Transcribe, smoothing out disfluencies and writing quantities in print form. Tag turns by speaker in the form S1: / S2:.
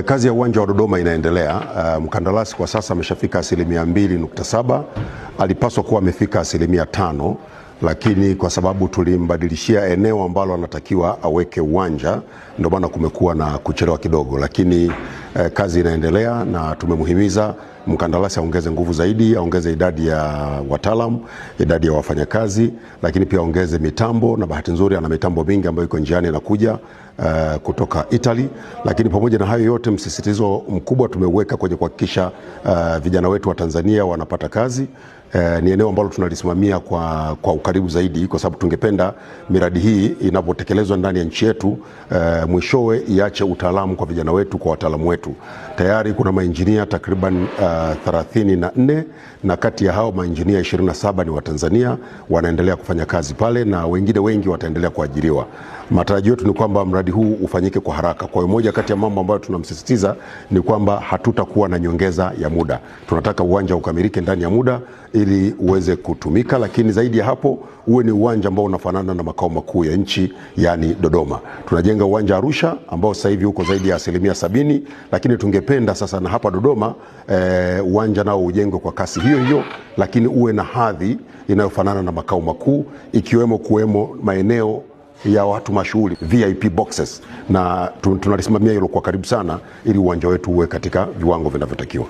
S1: Kazi ya uwanja wa Dodoma inaendelea. Mkandarasi kwa sasa ameshafika 2.7%. Alipaswa kuwa amefika 5%, lakini kwa sababu tulimbadilishia eneo ambalo anatakiwa aweke uwanja, ndio maana kumekuwa na kuchelewa kidogo, lakini kazi inaendelea na tumemhimiza mkandarasi aongeze nguvu zaidi, aongeze idadi ya wataalamu, idadi ya wafanyakazi, lakini pia aongeze mitambo, na bahati nzuri ana mitambo mingi ambayo iko njiani inakuja kutoka Italy. Lakini pamoja na hayo yote, msisitizo mkubwa tumeweka kwenye kuhakikisha vijana wetu wa Tanzania wanapata kazi. Ni eneo ambalo tunalisimamia kwa ukaribu zaidi, kwa sababu tungependa miradi hii inapotekelezwa ndani ya nchi yetu mwishowe iache utaalamu kwa vijana wetu, kwa wataalamu wetu. Tayari kuna mainjinia takriban 34, na kati ya hao mainjinia 27 ni wa Tanzania, wanaendelea kufanya kazi pale na wengine wengi wataendelea kuajiriwa. Matarajio yetu ni kwamba mradi huu ufanyike kwa haraka. Kwa hiyo moja kati ya mambo ambayo tunamsisitiza ni kwamba hatutakuwa na nyongeza ya muda. Tunataka uwanja ukamilike ndani ya muda ili uweze kutumika, lakini zaidi ya hapo uwe ni uwanja ambao unafanana na makao makuu ya nchi, yani Dodoma. Tunajenga uwanja Arusha ambao sasa hivi uko zaidi ya 70%, lakini tungependa sasa na hapa Dodoma uwanja nao ujengwe kwa kasi hiyo hiyo, lakini uwe na hadhi inayofanana na makao makuu, ikiwemo kuwemo maeneo ya watu mashuhuri, VIP boxes, na tunalisimamia hilo kwa karibu sana ili uwanja wetu uwe katika viwango vinavyotakiwa.